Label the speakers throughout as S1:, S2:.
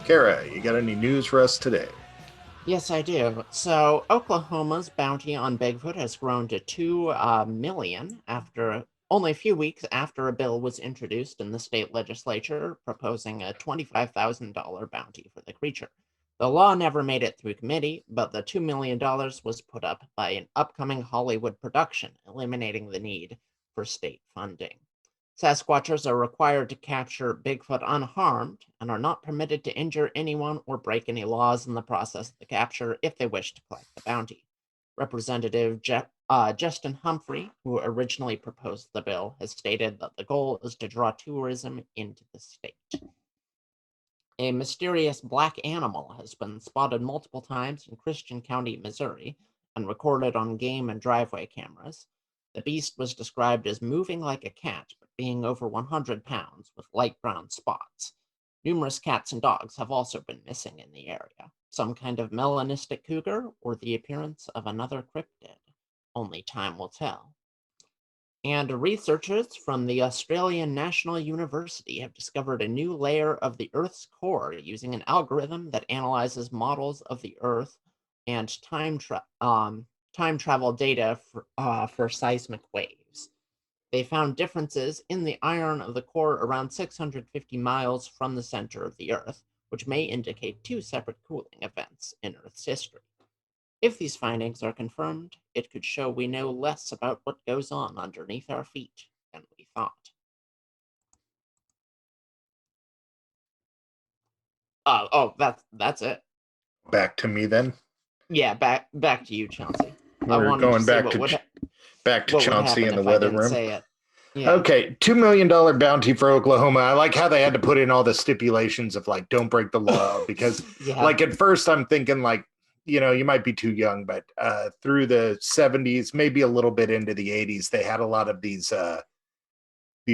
S1: Kara, you got any news for us today?
S2: Yes, I do. So, Oklahoma's bounty on Bigfoot has grown to 2 million after only a few weeks after a bill was introduced in the state legislature proposing a $25,000 bounty for the creature. The law never made it through committee, but the $2 million was put up by an upcoming Hollywood production, eliminating the need for state funding. Sasquatchers are required to capture Bigfoot unharmed and are not permitted to injure anyone or break any laws in the process of the capture if they wish to collect the bounty. Representative Justin Humphrey, who originally proposed the bill, has stated that the goal is to draw tourism into the state. A mysterious black animal has been spotted multiple times in Christian County, Missouri, and recorded on game and driveway cameras. The beast was described as moving like a cat, but being over 100 pounds with light brown spots. Numerous cats and dogs have also been missing in the area. Some kind of melanistic cougar or the appearance of another cryptid. Only time will tell. And researchers from the Australian National University have discovered a new layer of the Earth's core using an algorithm that analyzes models of the Earth and time travel data for seismic waves. They found differences in the iron of the core around 650 miles from the center of the Earth, which may indicate two separate cooling events in Earth's history. If these findings are confirmed, it could show we know less about what goes on underneath our feet than we thought. That's it.
S1: Back to me then.
S2: Yeah, back to you, Chauncey. I
S1: We're
S2: wanted to
S1: going
S2: see
S1: back to
S2: what would
S1: Chauncey
S2: happen
S1: in the
S2: if I
S1: weather
S2: didn't
S1: room.
S2: say it. Yeah,
S1: Okay, $2 million bounty for Oklahoma. I like how they had to put in all the stipulations of like don't break the law because
S2: yeah,
S1: like at first I'm thinking like you might be too young, but through the 70s, maybe a little bit into the 80s, they had a lot of these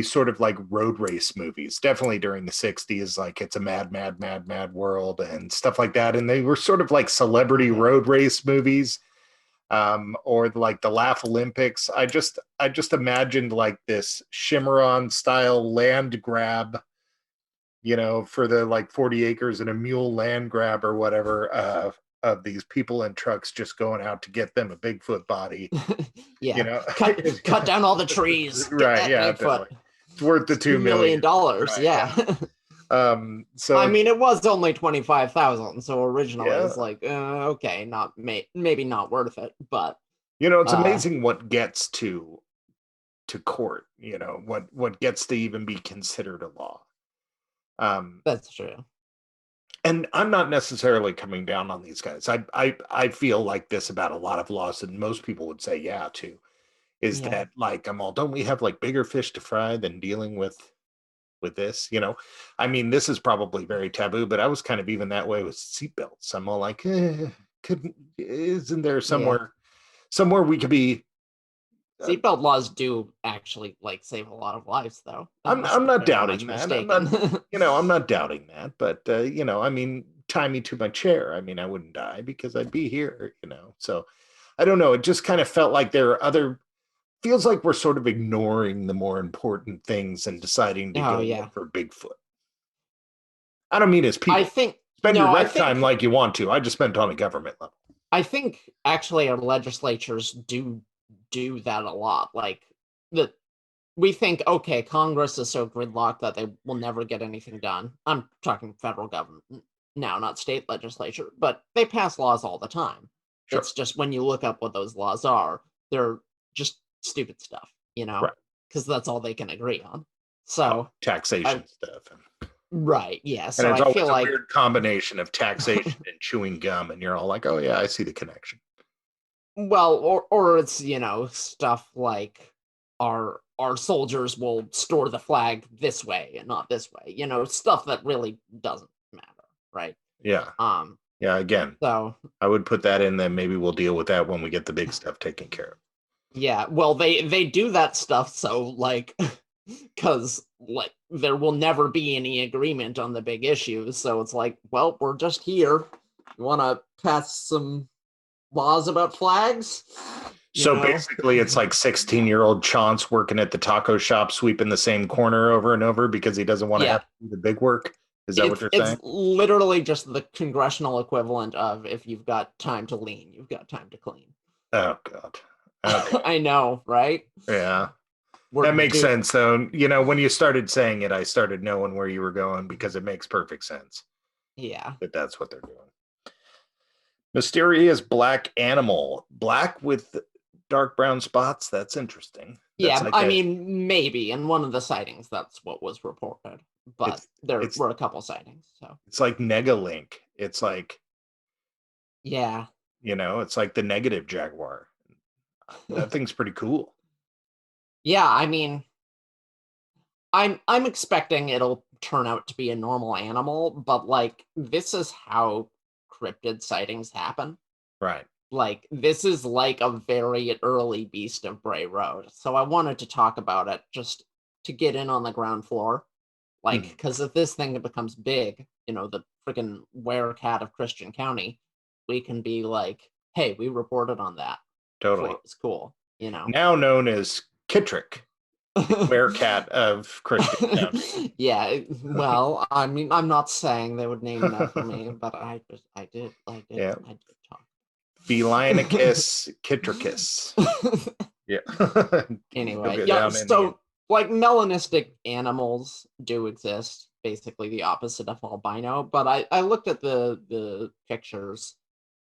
S1: sort of like road race movies. Definitely during the 60s, like it's a mad, mad, mad, mad world and stuff like that. And they were sort of like celebrity
S2: okay,
S1: road race movies, or like the Laugh Olympics. I just imagined like this Shimmeron style land grab, for the like 40 acres and a mule land grab or whatever, of these people in trucks just going out to get them a Bigfoot body, you
S2: yeah.
S1: know.
S2: Cut down all the trees. Get
S1: Right,
S2: that
S1: yeah,
S2: Bigfoot.
S1: definitely. It's worth the
S2: It's
S1: 2
S2: $2 million.
S1: million.
S2: Dollars.
S1: Right,
S2: Yeah.
S1: yeah.
S2: I
S1: So
S2: mean, it was only 25,000, so originally
S1: yeah,
S2: it's like, okay, maybe not worth it, but
S1: it's
S2: uh,
S1: amazing what gets to court, what gets to even be considered a law. Um,
S2: that's true.
S1: and I'm not necessarily coming down on these guys. I feel like this about a lot of laws, and most people would say yeah too. Is
S2: Yeah.
S1: that like I'm all don't we have like bigger fish to fry than dealing with this? I mean, this is probably very taboo, but I was kind of even that way with seatbelts. I'm all like, couldn't isn't there
S2: Yeah.
S1: somewhere we could be? uh,
S2: Seatbelt laws do actually like save a lot of lives, though,
S1: I'm
S2: unless
S1: I'm
S2: I'm
S1: not
S2: very
S1: doubting
S2: much
S1: that. I'm
S2: mistaken.
S1: not I'm not doubting that, but I mean, tie me to my chair. I mean, I wouldn't die because I'd be here. So I don't know. It just kind of felt like there are other feels like we're sort of ignoring the more important things and deciding to
S2: Oh
S1: go
S2: yeah.
S1: look for Bigfoot. I don't mean as
S2: I
S1: people.
S2: think
S1: Spend your
S2: no,
S1: rent time like you want to. I just meant on a government level.
S2: I think actually our legislatures do that a lot. Like the we think, okay, Congress is so gridlocked that they will never get anything done. I'm talking federal government now, not state legislature, but they pass laws all the time.
S1: Sure.
S2: It's just when you look up what those laws are, they're just stupid stuff,
S1: Right.
S2: because that's all they can agree on.
S1: Oh,
S2: So, I
S1: taxation stuff.
S2: right, yeah.
S1: And
S2: So
S1: it's
S2: I feel
S1: always a
S2: like,
S1: weird combination of taxation and chewing gum. And you're all like, oh, yeah, I see the connection.
S2: well, or it's stuff like our soldiers will store the flag this way and not this way. Stuff that really doesn't matter, right?
S1: Yeah.
S2: Um,
S1: Yeah. Again,
S2: so
S1: I would put that in there. Maybe we'll deal with that when we get the big stuff taken care of.
S2: yeah, well they do that stuff so like because like there will never be any agreement on the big issues. So it's like, well, we're just here. You want to pass some laws about flags? You
S1: So
S2: know?
S1: basically, it's like 16-year-old Chance working at the taco shop, sweeping the same corner over and over because he doesn't want to
S2: Yeah,
S1: have to do the big work. Is that what you're
S2: It's
S1: saying?
S2: literally just the congressional equivalent of if you've got time to lean, you've got time to clean.
S1: Oh God. Okay.
S2: I know, right?
S1: Yeah.
S2: We're
S1: That makes
S2: do
S1: sense. So, when you started saying it, I started knowing where you were going because it makes perfect sense
S2: yeah.
S1: that that's what they're doing. Mysterious black animal, black with dark brown spots. That's interesting. That's
S2: Yeah,
S1: like
S2: I
S1: a,
S2: mean, maybe in one of the sightings that's what was reported, but
S1: it's,
S2: there
S1: it's,
S2: were a couple sightings, so
S1: it's like Negalink. It's like,
S2: yeah.
S1: it's like the negative jaguar. That thing's pretty cool.
S2: Yeah, I mean, I'm expecting it'll turn out to be a normal animal, but like this is how cryptid sightings happen.
S1: Right.
S2: Like this is like a very early Beast of Bray Road. So I wanted to talk about it just to get in on the ground floor. Like,
S1: Mhm.
S2: because if this thing becomes big, the freaking werecat of Christian County, we can be like, hey, we reported on that before
S1: Totally.
S2: it was cool,
S1: Now known as Kittrick, the werecat of Christian County.
S2: Yeah, well, I mean, I'm not saying they would name it after me, but
S1: Yeah.
S2: I did talk.
S1: Felionicus Kittricus. Yeah. You'll
S2: Anyway,
S1: go
S2: yeah,
S1: down in the
S2: so like melanistic animals do exist, basically the opposite of albino, but I looked at the pictures.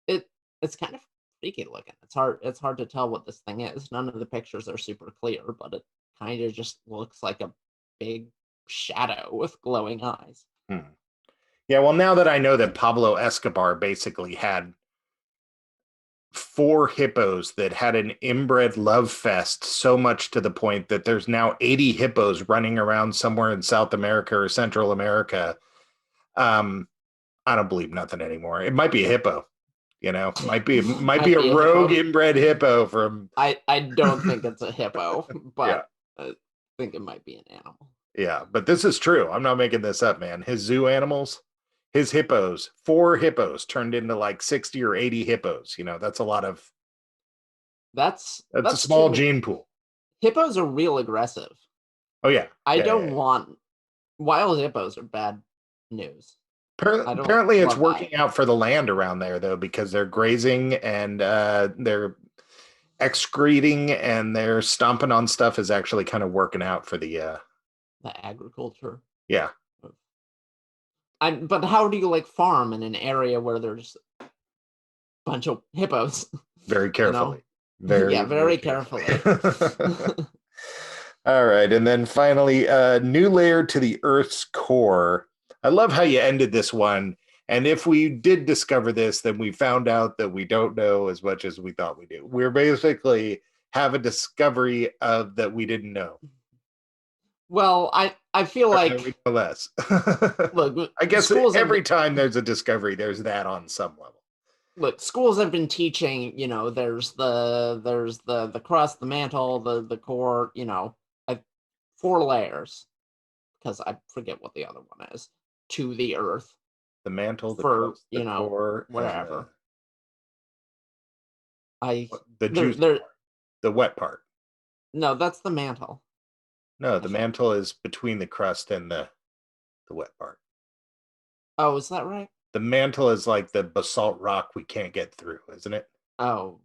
S2: It it's kind of freaky looking. It's hard to tell what this thing is. None of the pictures are super clear, but it kind of just looks like a big shadow with glowing eyes.
S1: Hmm. Yeah, well, now that I know that Pablo Escobar basically had 4 hippos that had an inbred love fest, so much to the point that there's now 80 hippos running around somewhere in South America or Central America. Um, I don't believe nothing anymore. It might be a hippo, might be
S2: Might
S1: a
S2: be a
S1: rogue
S2: hippo.
S1: inbred hippo from
S2: I don't think it's a hippo,
S1: yeah.
S2: but I think it might be an animal.
S1: Yeah, but this is true. I'm not making this up, man. His zoo animals, his hippos, 4 hippos turned into like 60 or 80 hippos. That's a lot of that's a
S2: That's
S1: small
S2: true.
S1: gene pool.
S2: Hippos are real aggressive.
S1: Oh yeah.
S2: I
S1: Yeah, yeah,
S2: don't
S1: yeah.
S2: want wild hippos are bad news. I don't
S1: Apparently it's
S2: love that.
S1: working out for the land around there though, because they're grazing and they're excreting and they're stomping on stuff is actually kind of working out for the
S2: The agriculture.
S1: yeah,
S2: But how do you like farm in an area where there's a bunch of hippos?
S1: very
S2: You know?
S1: carefully.
S2: Yeah,
S1: Very, very
S2: very
S1: carefully.
S2: carefully.
S1: All right. And then finally, new layer to the Earth's core. I love how you ended this one. And if we did discover this, then we found out that we don't know as much as we thought we do. We're basically have a discovery of that we didn't know.
S2: Well, I feel
S1: Or that we
S2: like
S1: know less.
S2: look,
S1: I guess
S2: schools have
S1: every time there's a discovery, there's that on some level.
S2: schools have been teaching, there's the crust, the mantle, the core, 4 layers, because I forget what the other one is, to the earth
S1: The mantle, the
S2: for,
S1: crust, the core, and
S2: wherever. I
S1: the
S2: there
S1: juicy
S2: there
S1: part, the wet part.
S2: no, that's the mantle,
S1: No,
S2: I
S1: the
S2: think.
S1: mantle is between the crust and the wet part.
S2: Oh, is that right?
S1: The mantle is like the basalt rock we can't get through, isn't it?
S2: Oh,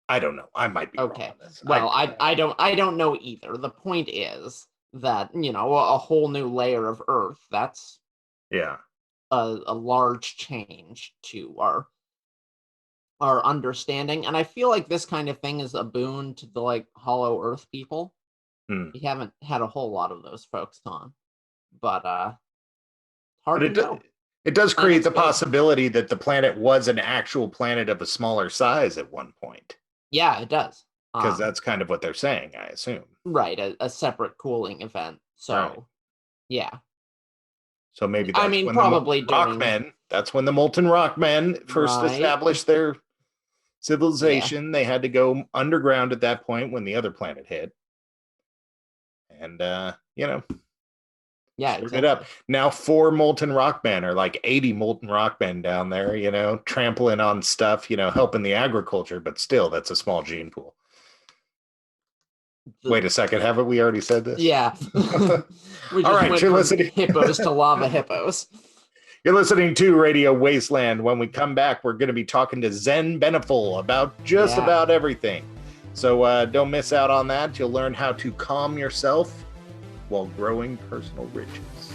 S1: I don't know. I might be wrong
S2: okay.
S1: on this.
S2: Well, I don't know either. The point is that, a whole new layer of earth, that's
S1: Yeah.
S2: a large change to our understanding. And I feel like this kind of thing is a boon to the like hollow earth people.
S1: Hmm.
S2: We haven't had a whole lot of those folks on, but
S1: But
S2: hard to know.
S1: it does
S2: And
S1: create
S2: it's
S1: the
S2: big.
S1: possibility that the planet was an actual planet of a smaller size at one point,
S2: Yeah, it does.
S1: because that's kind of what they're saying, I assume.
S2: Right, a separate cooling event.
S1: Right.
S2: So yeah.
S1: So maybe
S2: I
S1: that's
S2: mean,
S1: when the
S2: probably
S1: molten rock
S2: during
S1: men, that's when the molten rock men first
S2: right.
S1: established their
S2: Yeah.
S1: civilization. They had to go underground at that point when the other planet hit. And
S2: Yeah,
S1: stirred it up.
S2: exactly.
S1: Now 4 molten rock men or like 80 molten rock men down there, trampling on stuff, helping the agriculture, but still that's a small gene pool.
S2: The,
S1: Wait a second, haven't we already said this?
S2: yeah. We
S1: All
S2: just
S1: right,
S2: went
S1: you're
S2: from
S1: listening.
S2: hippos to lava hippos.
S1: You're listening to Radio Wasteland. When we come back, we're going to be talking to Zen Beneful about just
S2: Yeah.
S1: about everything. So don't miss out on that. You'll learn how to calm yourself while growing personal riches.